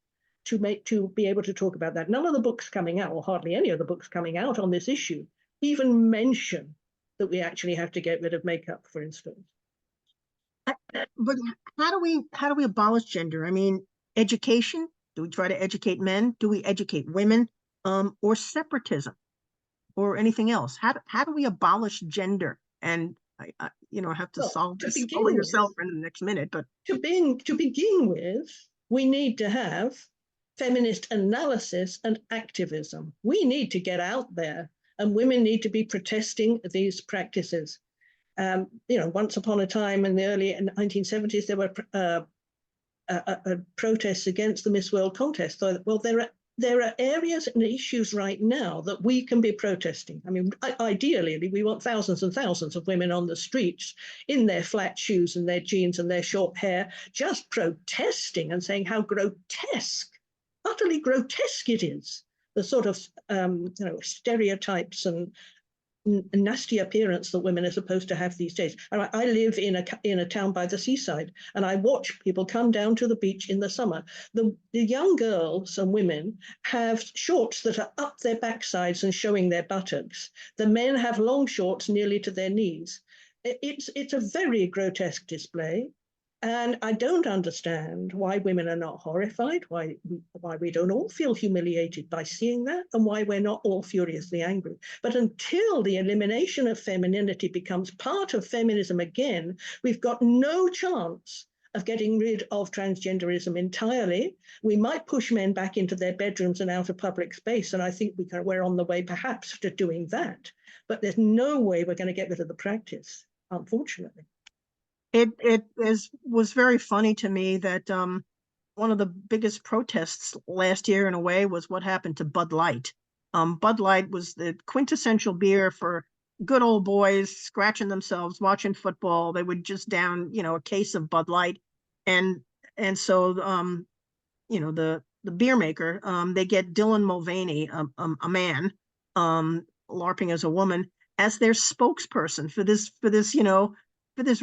to be able to talk about that. None of the books coming out, or hardly any of the books coming out on this issue, even mention that we actually have to get rid of makeup, for instance. But how do we abolish gender? I mean, education? Do we try to educate men? Do we educate women? Or separatism, or anything else? How do we abolish gender? And I you know, have to solve this all yourself in the next minute. But to begin with, we need to have feminist analysis and activism. We need to get out there, and women need to be protesting these practices. Once upon a time in the early 1970s, there were protests against the Miss World contest. So, well, there are areas and issues right now that we can be protesting. I mean, ideally, we want thousands and thousands of women on the streets in their flat shoes and their jeans and their short hair, just protesting and saying how grotesque, utterly grotesque it is, the sort of stereotypes and nasty appearance that women are supposed to have these days. I live in a town by the seaside, and I watch people come down to the beach in the summer. The young girls and women have shorts that are up their backsides and showing their buttocks. The men have long shorts nearly to their knees. It's a very grotesque display. And I don't understand why women are not horrified, why we don't all feel humiliated by seeing that, and why we're not all furiously angry. But until the elimination of femininity becomes part of feminism again, we've got no chance of getting rid of transgenderism entirely. We might push men back into their bedrooms and out of public space, and I think we're on the way perhaps to doing that. But there's no way we're going to get rid of the practice, unfortunately. It was very funny to me that one of the biggest protests last year in a way was what happened to Bud Light. Bud Light was the quintessential beer for good old boys scratching themselves, watching football. They would just down, a case of Bud Light. And so, the beer maker, they get Dylan Mulvaney, a man, LARPing as a woman, as their spokesperson for this, for this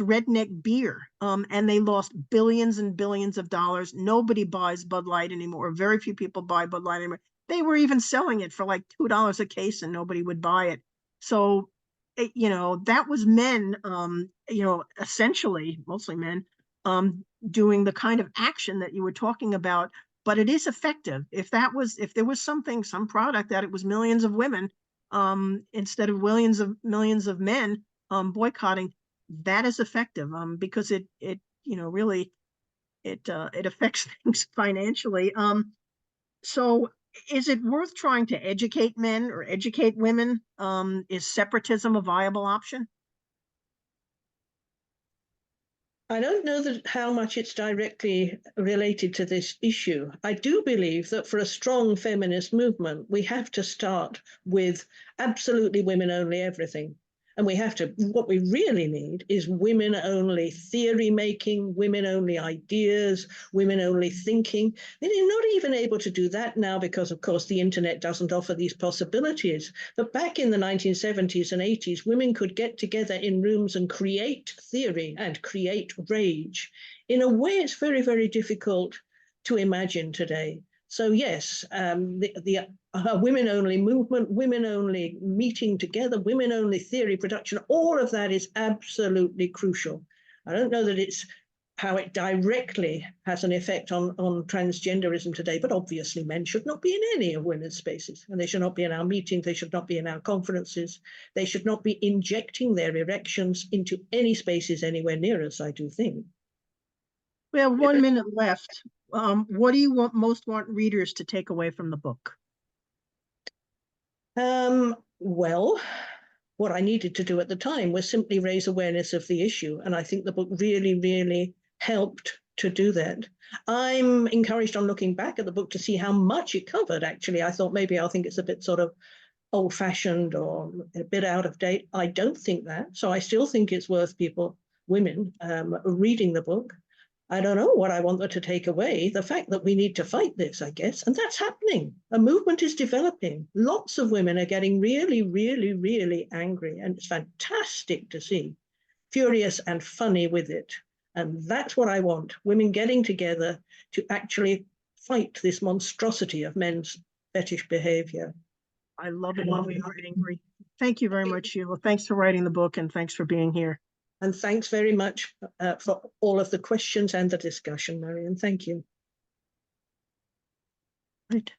redneck beer. And they lost billions and billions of dollars. Nobody buys Bud Light anymore. Very few people buy Bud Light anymore. They were even selling it for like $2 a case and nobody would buy it. So, that was men, essentially, mostly men, doing the kind of action that you were talking about. But it is effective. If there was some product that it was millions of women, instead of millions of men, boycotting, that is effective, because it really affects things financially. So is it worth trying to educate men or educate women? Is separatism a viable option? I don't know how much it's directly related to this issue. I do believe that for a strong feminist movement, we have to start with absolutely women only everything. And what we really need is women only theory making, women only ideas, women only thinking. They're not even able to do that now because, of course, the internet doesn't offer these possibilities. But back in the 1970s and 80s, women could get together in rooms and create theory and create rage in a way it's very, very difficult to imagine today. So yes, the women-only movement, women-only meeting together, women-only theory production, all of that is absolutely crucial. I don't know that it's how it directly has an effect on transgenderism today, but obviously men should not be in any of women's spaces, and they should not be in our meetings, they should not be in our conferences, they should not be injecting their erections into any spaces anywhere near us, I do think. We have 1 minute left. What do you most want readers to take away from the book? Well, what I needed to do at the time was simply raise awareness of the issue. And I think the book really, really helped to do that. I'm encouraged on looking back at the book to see how much it covered, actually. I thought maybe I'll think it's a bit sort of old-fashioned or a bit out of date. I don't think that. So I still think it's worth women, reading the book. I don't know what I want them to take away. The fact that we need to fight this, I guess, and that's happening. A movement is developing. Lots of women are getting really, really, really angry, and it's fantastic to see. Furious and funny with it. And that's what I want, women getting together to actually fight this monstrosity of men's fetish behavior. I love it when we are angry. Thank you very much, Sheila. Thanks for writing the book and thanks for being here. And thanks very much for all of the questions and the discussion, Marian. Thank you. Right.